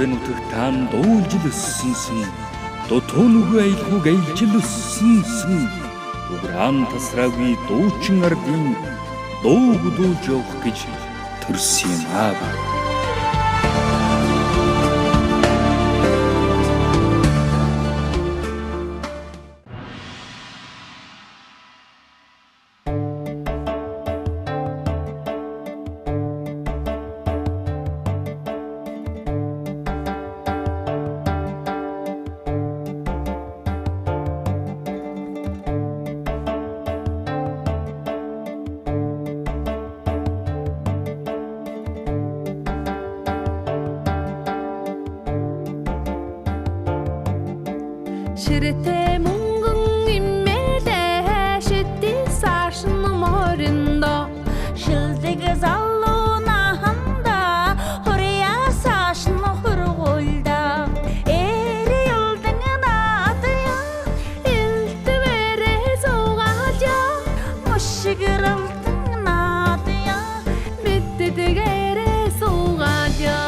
Бүрэн утагтаан дуулжил өссөнсөн дутуу нүгүү аялгүйг аялжил өссөнсөн уграан тасраагүй дуучин ардын дуу гудуулж явах гэж төрсөн юм аа. Ширэтэ мөнгөн иммэлэ шидди саашны мориндо шилдэг залууна ханда хория саашны хургуулда эри юлдың надя илтвэрэ зугаажа мушгиралтың надя биттдэгэрэ зугаажа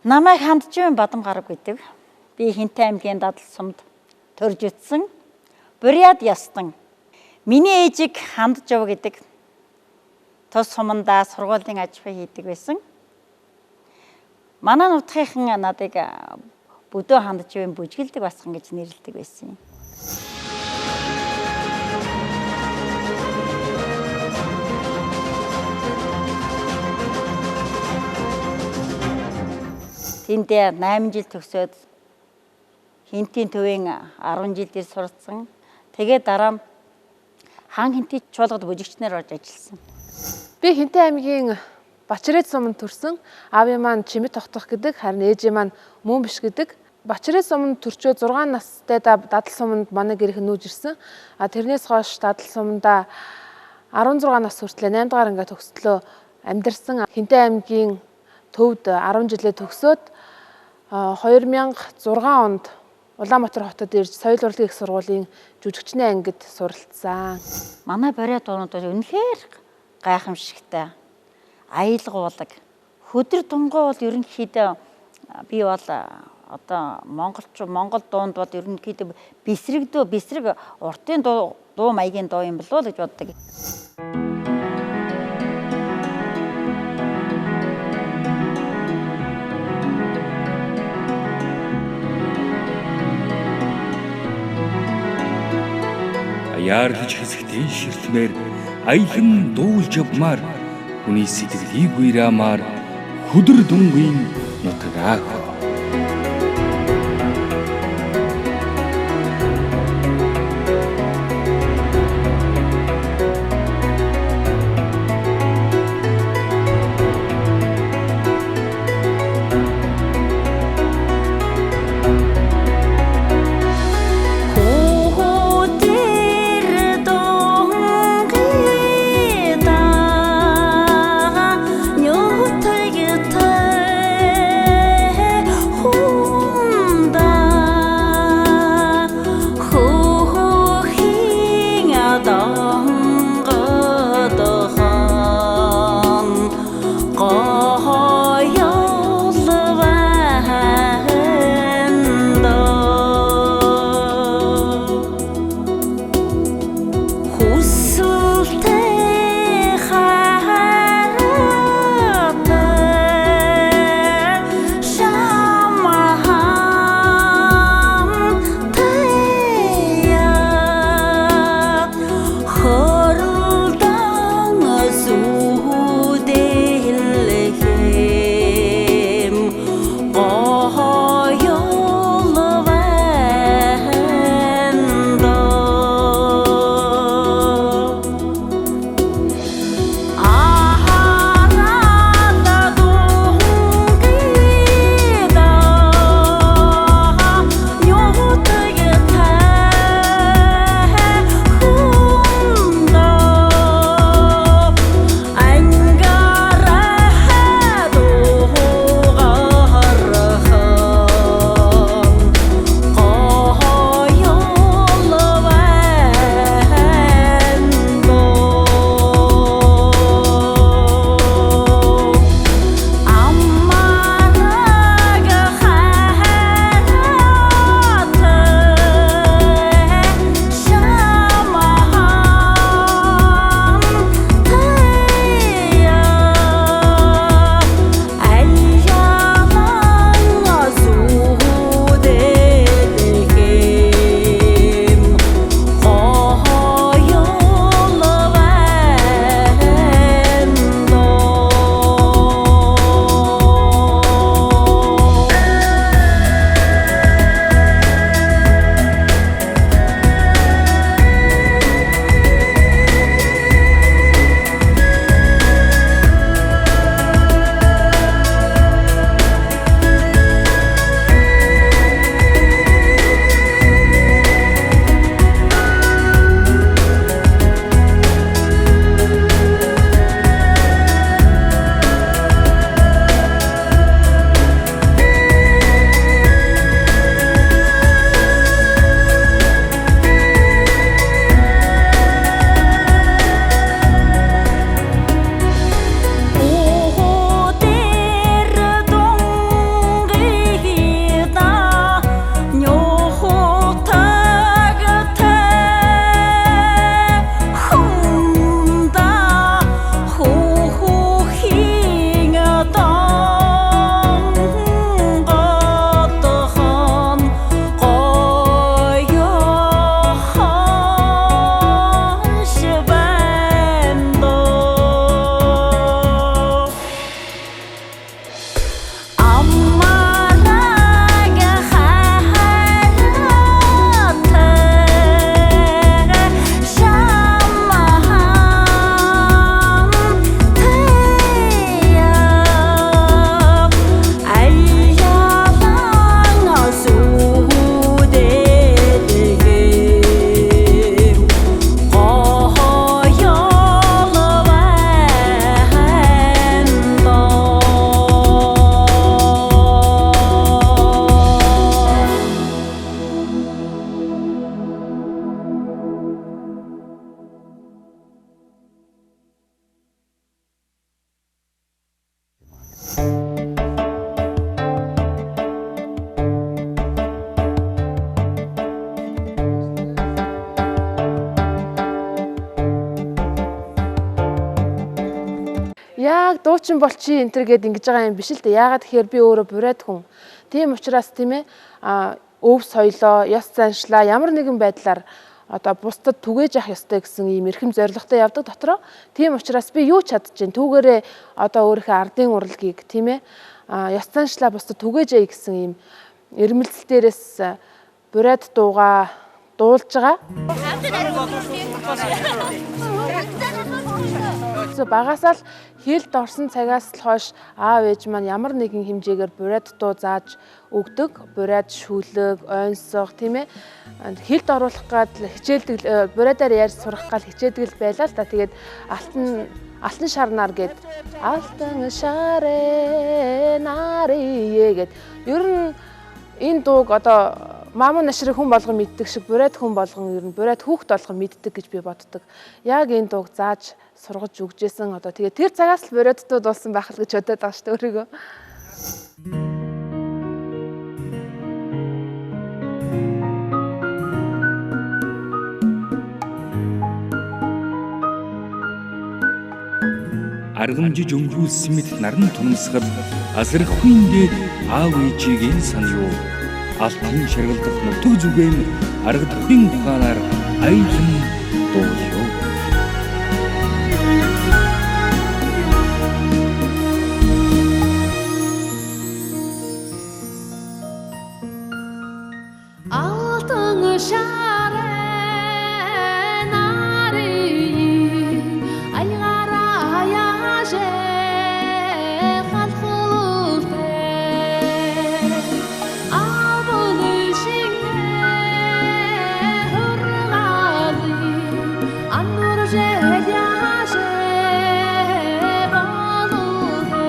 Намайг хандж бадам гараг гэдэг. Би Хинтээ аймгийн Дадал сумд төрж утсан. Буряд ястан. Миний ээжийг хандж яв гэдэг тус сумандаа сургуулийн ажил хийдэг байсан. Манай нутгийнхан надыг бүдөө хандж буй бүжгэлдэг басхан гэж нэрлэдэг байсан юм. Тэндээ 8 жил төгсөөд Хинтийн төвийн 10 жил дээр сурцсан. Тэгээд дараа нь хаан Хинтийн чуулгад бүжигчнээр орж ажилласан. Би Хинтээ аймгийн Бачирээд суманд төрсөн. Аавын маань Чимэд тогтох гэдэг, харин ээжээ маань Мөн биш гэдэг. Бачирээд суманд төрчөө 6 настай дадал суманд манай гэрийнхэн нүүж ирсэн. Тэрнээс хойш дадал суманда 16 нас хүртэл 8 дахь ангиа төгсдлөө амьдарсан. Хинтээ аймгийн төвд 10 жилээ төгсөөд 2006 онд Улаанбаатар хотод ирж соёл урлагийн их сургуулийн жүжигчний ангид суралцсан. Манай бариад дуунууд бол үнэхээр гайхамшигтай. Аялгуулаг. Хөдөр тунгой бол ерөнхийдөө би бол одоо Монгол дуунд бол ерөнхийдөө бисрэг уртын дуу маягийн дуу юм болов уу гэж боддог. Яарлаж хэсэгтэй ширтмээр аялан дуулж явмаар хүний сэтгэлийг уйраамаар хөдөр дүнгийн нутгаах. яг дуучин болчих энэ төр гээд ингэж байгаа юм биш л дээ. Яагаад тэгэхээр би өөрөө бурайд хүн. Тийм учраас тийм ээ өв соёлоо, ёс заншлаа ямар нэгэн байдлаар одоо бусдад түгээж явах ёстой гэсэн ийм эрхэм зорилготой явдаг дотроо. Тийм учраас би юу ч чадчихээн. Түүгээрээ одоо өөрийнхөө ардын урлагийг тийм ээ ёс заншлаа бусдад түгээж яа гэсэн ийм эрмэлзэл дээрээс бурайд дууга дуулж байгаа. Багасаа л хэлд орсон цагаас л хойш аав ээж маань ямар нэгэн хэмжээгээр бурайд дуу зааж өгдөг, бурайд шүлэг, ойнсох тийм ээ хэлд оруулах гад хичээлдэг бурайдаар ярьж сурах гал хичээдэг л байлаа л та. Тэгээд алтан шарнаар гээд алтан шарэ нарие гээд ер нь энэ дууг одоо маамун нашрыг хүн болгон мэддэг шиг бурайд хүн болгон ер нь бурайд хүүхд болгон мэддэг гэж би боддог. Яг энэ дууг зааж сургаж өгчээсэн одоо тэгээ тэр цагаас л бурайдтууд болсон байх л гэж бодоод байгаа шүү дээ өөрийгөө. Аргамжиж өнгөрүүлсэн мэт наран тунамсгал азрахын дээд аав ээжигийн санаа алтан шаргалдах нутаг зүгэн аргадахын туханаар аяхан дуулё. алтан шарэ нарие айгараа яаже халхулте авул шинэ хургаали анурже яаже балуте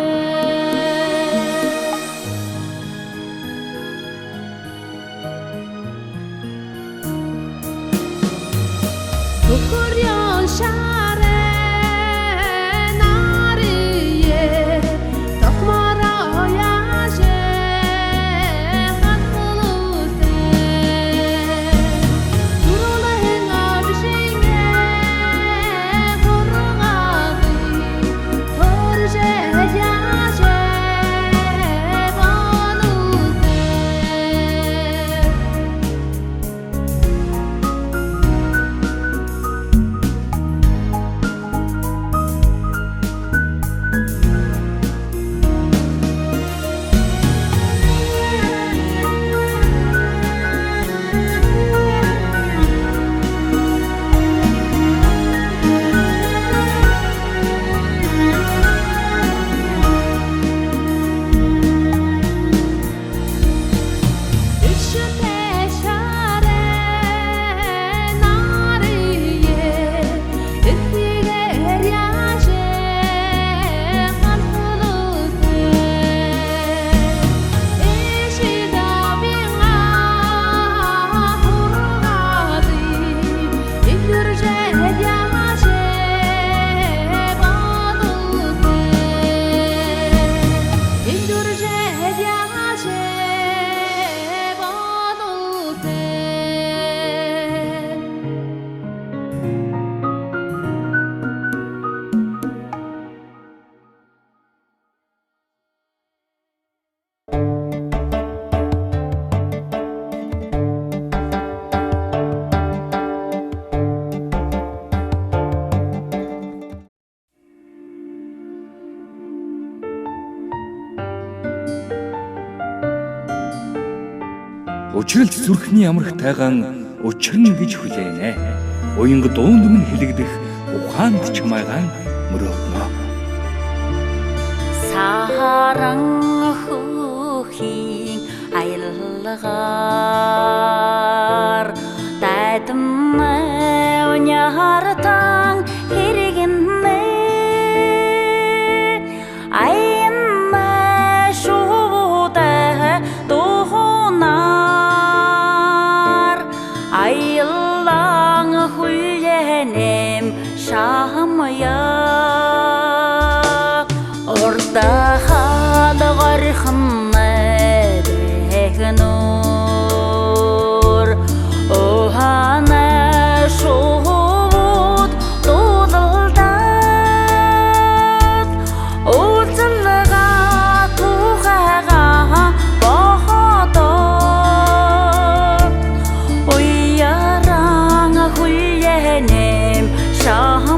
Tukurion share nariye tokmara yaje hatulute turula henga bishinge korugadi torje yaje balute Учралт зүрхний амрах тайгаан учрна гэж хүлээнэ. Уянга дуунд минь хэлэгдэх ухаанд чамайгаан мөрөөднө. Саранххийн аяллагаар дайдмаа уняхартан хэрэгнэ аимма шуудаа дохонаар аяллан хүлэнэм шамая орда хаалгархан эхнор ohana шууд дуулалдаад хүлээнэм шамя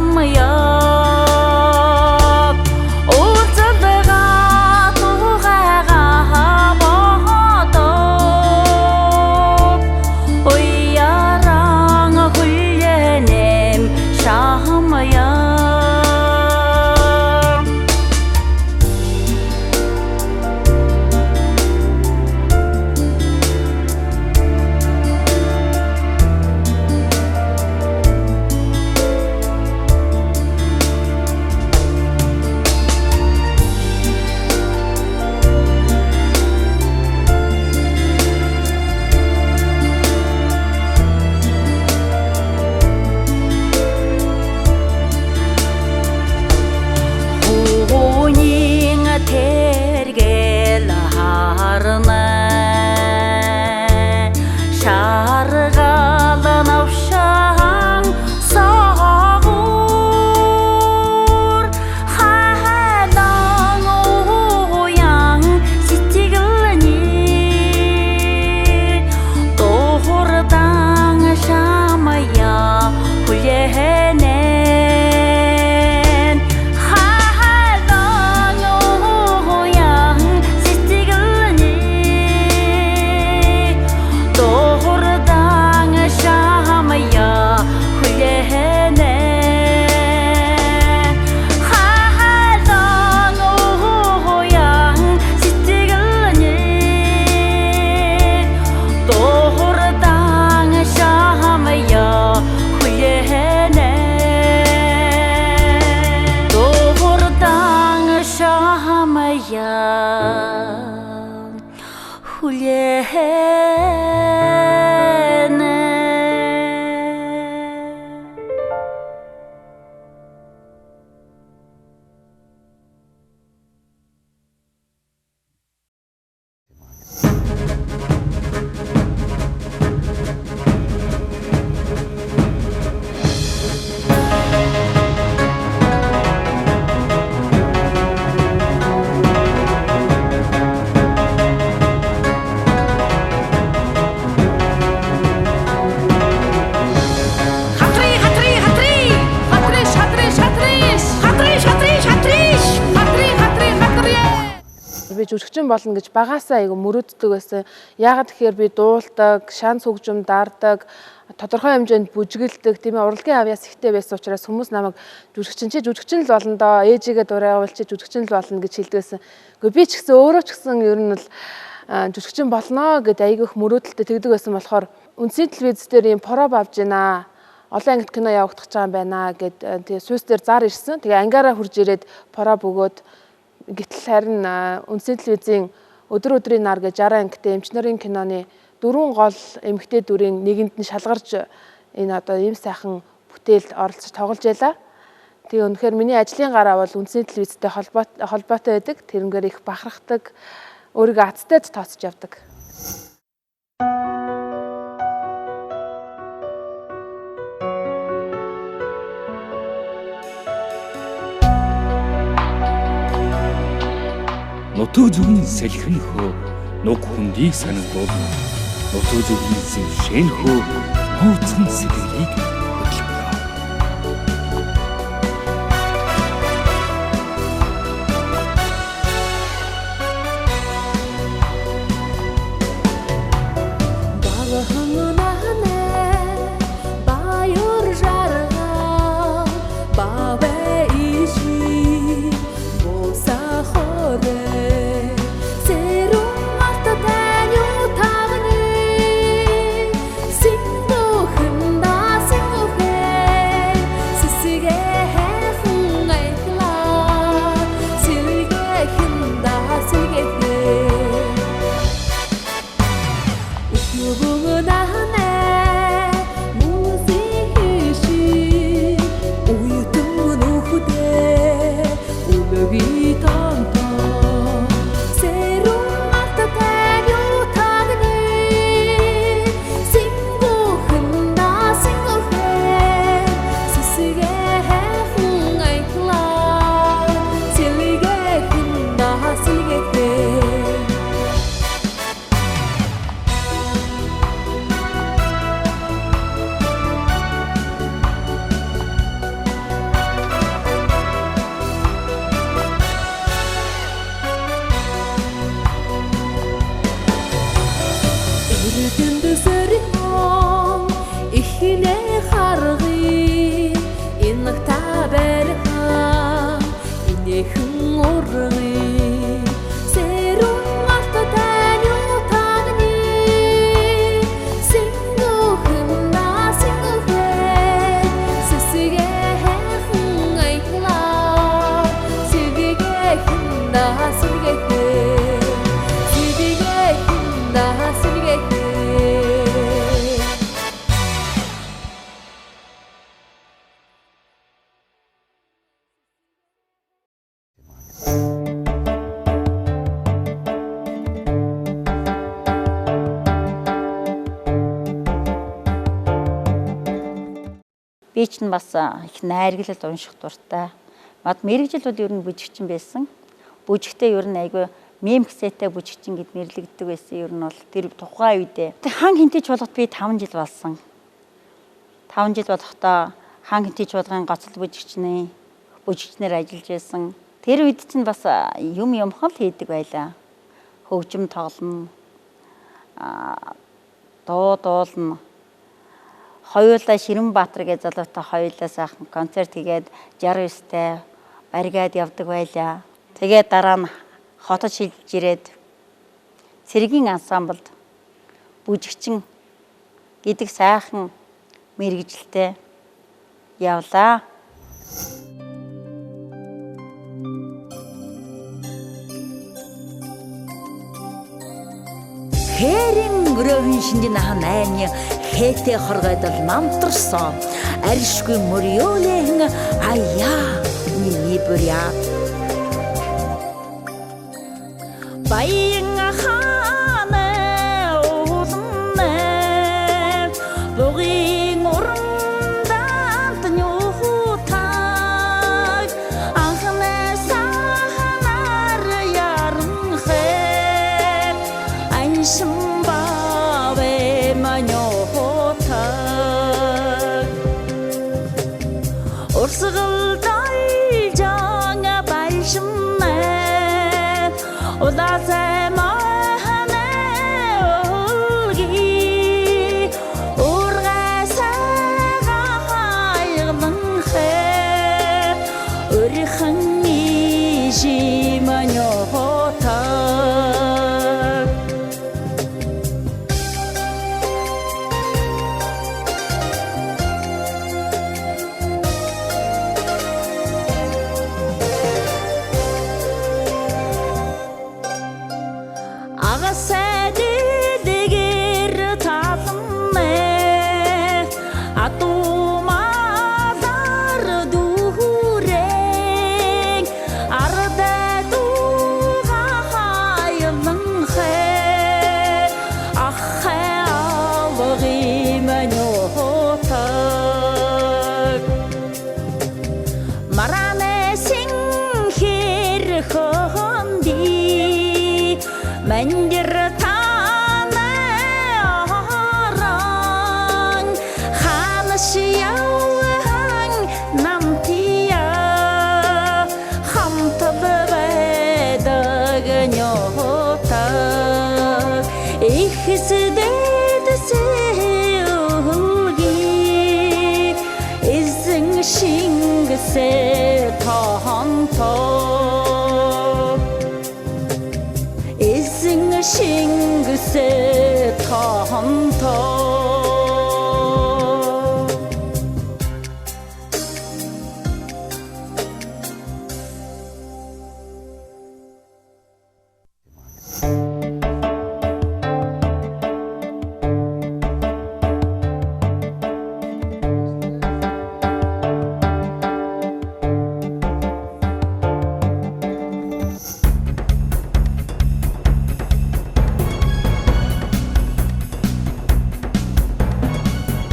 Би жүжигчин болно гэж багаасаа айгу мөрөөддөг байсан. Яагаад тэгэхээр би дуулдаг, шанс хөгжим даардаг, тодорхой хэмжээнд бүжгэлдэг, тийм ээ урлагийн авьяас ихтэй байсан учраас хүмүүс намайг жүжигчин л болно доо, ээжигээ дурайгавал чи жүжигчин л болно гэж хэлдэг байсан. Гэхдээ би ч гэсэн өөрөө ч гэсэн ер нь л жүжигчин болно гэд айгу их мөрөөдөлтэй тэгдэг байсан болохоор үндсийн телевиз дээр юм проб авж байна. Олон ангит кино явагдах гэж байгаа юм байна гэд тэгээ сүйс дээр зар ирсэн. Тэгээ ангаараа хурж ирээд проб өгөөд гэтэл харин үндсийн телевизийн өдрийн нар гэж 60 ангитай эмч нарын киноны 4 гол эмэгтэй дүрийн нэгэнд нь шалгарч энэ одоо ийм сайхан бүтээлд оролцож тоглож байлаа. Тэгээ үнэхээр миний ажлын гараа бол үндсийн телевизтэй холбоотой байдаг. Тэрнгээр их бахархдаг, өөрийгөө азтай тооцож явдаг. Нутаг зүгийн салхин хөө нуг хүндийг санагдуулна. Нутаг зүгийн сэвшэн хөө нууцхан сэтгэлийг хөдөлгөнө. Sing Би ч бас их найрглал унших дуртай. Мад мэрэгжил бол ер нь бүжигчин байсан. Бүжигтэй ер нь айгүй мемксэтэй бүжигчин гэд нэрлэгддэг байсан. Ер нь бол тэр тухайн үедээ хан хинтэй чуулгад би 5 жил болсон. 5 жил болохдоо хан хинтэй чуулгын гоцол бүжигчнэр ажиллаж байсан. Тэр үед чинь бас юм хол хийдэг байлаа. Хөгжим тоглоно. Дуу дуулна. Хоёулаа Ширэнбаатар гэж залуутай хоёулаа сайхан концерт хийгээд 69-тай баригад явдаг байлаа. Тэгээд дараа нь хотод шилжиж ирээд цэргийн ансамблд бүжигчин гэдэг сайхан мэрэгжилтэй явлаа. Хэрэн өрөөгийн шинжин ахан найны хээтэй хоргойдол намтарсан аришгүй мөрөөлэн аяа миний бүря баян хаана уулна бугийн урандаад нюхутаг анхнаа саханаар яран хэ аншин бавэ манёхотаг урсгал дайжанга байшиннэ удасай махане олги ургасага хайгнан хэ өрхөн ижиманёхотаг Агасэдэгэр талмэ атумалар дүүрэн ардадуга хайман хэ ахэ алгы манёхотаг маране синхэр хонди Мандир таны орон ханашиян намтия хамт бэдэг нёта ихсдэд сэлги эзэн шингэсэ тохонто Шингэсэ тохонто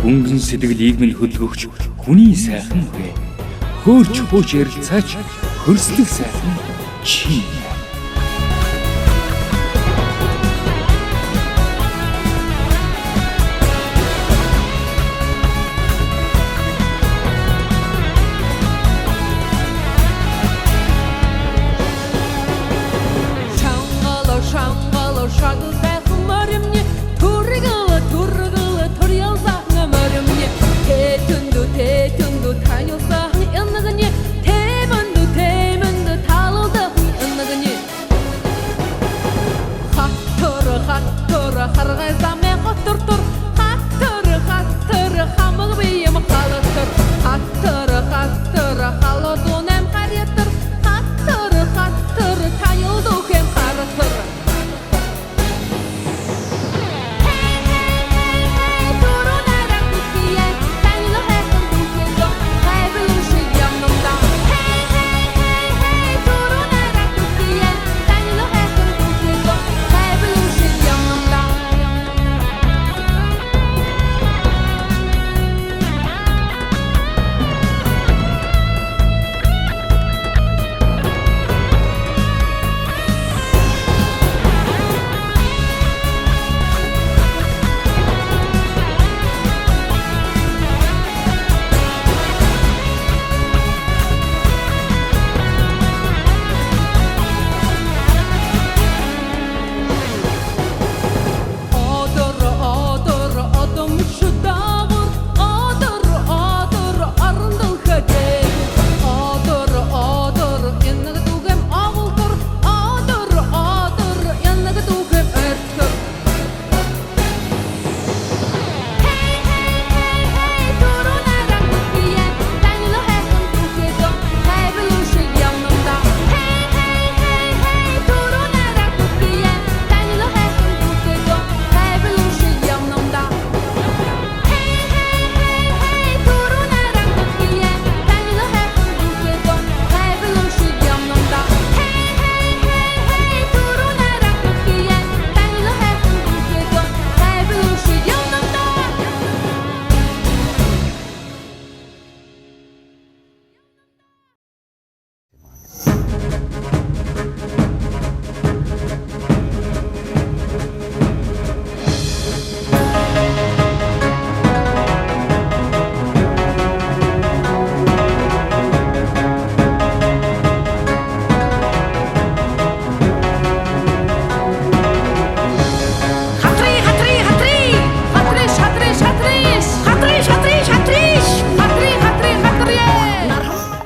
Өнгөн сэтгэлийг минь хөдөлгөгч хүний сайхан вэ. Хөөрч хөөч ярилцаач хөрслөг сайхан чи. Шангало шагал сайхан мөрөмне тургала турьялса Тэтэндү таньсан яннагне Тэмэндү талууда яннагне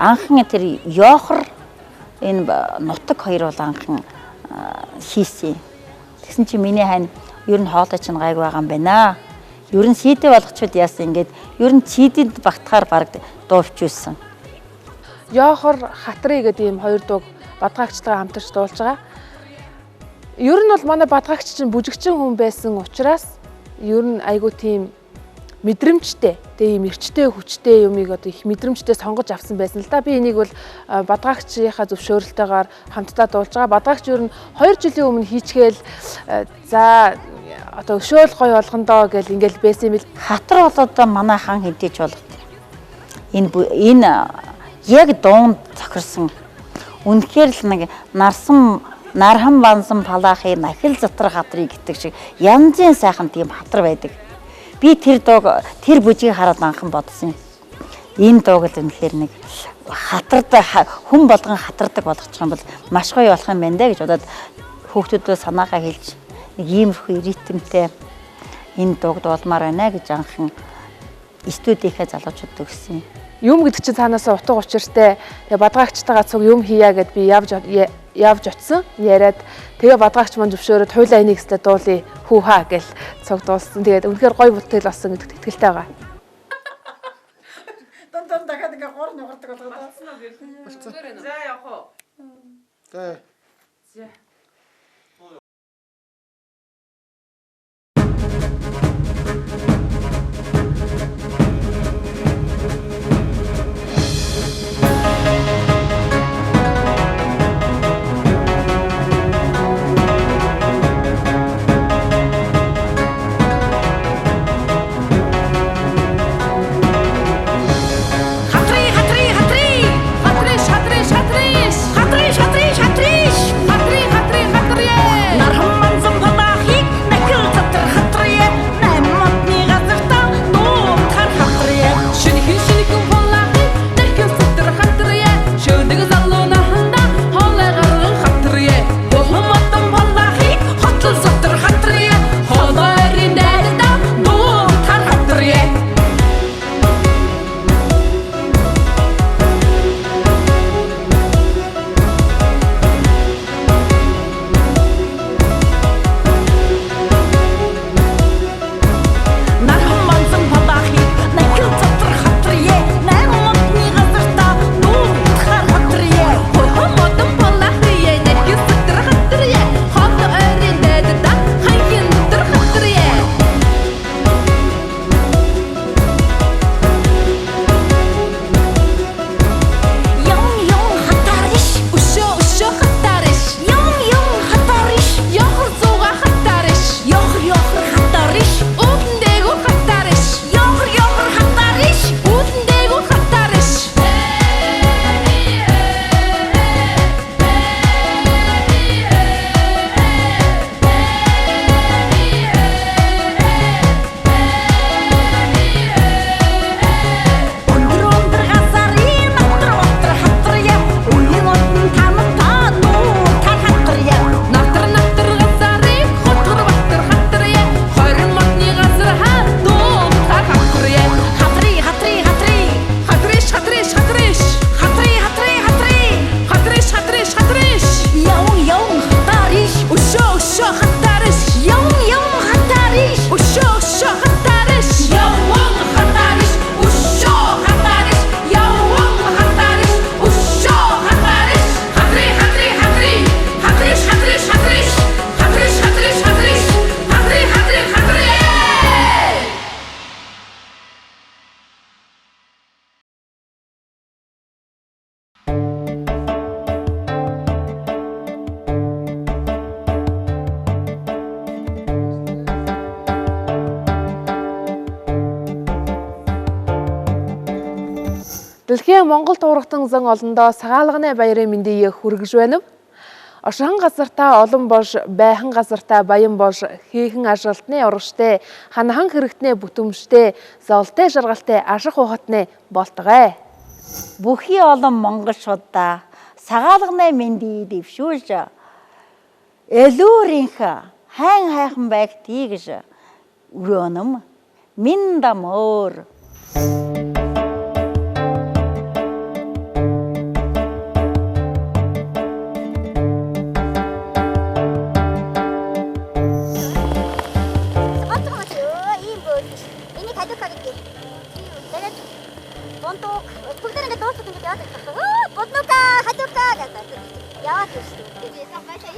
анхан тэр Йохор энэ нутаг хоёр бол анхан хийсэн. Тэгсэн чи миний хань ер нь хоолой чинь гайг байгаа юм байна. Ер нь CD болгочод яасан ингээд ер нь CD-д багтахаар баг дуувчулсан. Йохор Хатрий гэдэг ийм хоёр дууг бадгаагчтайгаа хамтарч дуулж байгаа. Ер нь бол манай бадгаагч чинь бүжигчин хүн байсан учраас ер нь айгүй тийм мэдрэмжтэй, тийм эрчтэй хүчтэй юмыг одоо их мэдрэмжтэй сонгож авсан байсан л да. Би энийг бол бадгаагчийнхаа зөвшөөрөлтөөр хамтдаа дуулж байгаа. Бадгаагч ер нь 2 жилийн өмнө хийчгээл за одоо өшөөл гоё болгондоо гэл ингээл байсан юм бил. Хатар бол одоо манай хан хэдийч болох. Энэ яг дуунд цохирсон. Үнэхээр л нэг нархан бансан палаахын нахил затар хатрыг гэдэг шиг янзын сайхан тийм хатар байдаг. Би тэр бүжгийг хараад анхан бодсон юм. Энэ дууг л үнэхээр нэг хатардаг хүн болгон хатардаг болгочих юм бол маш гоё болох юм байна даа гэж бодоод хүүхдүүдөө санаагаа хэлж нэг иймэрхүү ритмтэй энэ дууг дуулмаар байна гэж анхан студийнхаа залуучуудад өгсөн юм. Юм гэдэг чинь цаанаасаа утга учиртай. Тэгээ бадгаагчтайгаа цуг юм хийя гэд би явж очсон. Яриад тэгээ бадгаагч маань зөвшөөрөд хуйлаа энийг хэвлээ дуулъя хүү хаа гэл цуг дуулсан. Тэгээд үнэхээр гоё бүтээл болсон гэдэгт итгэлтэй байгаа. Дан дахиад ингээ гор нугардаг болгоод болсон уу гэх юм. За явах уу. За. Дэлхийн Монгол туурхтан зан олондоо сагаалганы баярын мэндийг хүргэж байна. Оршин газартаа олон бош, байхан газартаа баян бош, хийхэн ажилтны урагштай, ханахан хэрэгтний бүтэмжтэй, золтой жаргалтай ашиг ухатны болтгой. Бүхий олон монголчуудаа сагаалганы мэндийг дэвшүүлж элүүрийнх хайн хайхан байгтий гэж өрөөнөм миндамөр бүгд ингээд дуусах юм яваад байсан. Боднука, хажуука гэдэг. Яваад байсан. Тэгээд сайн байшаа.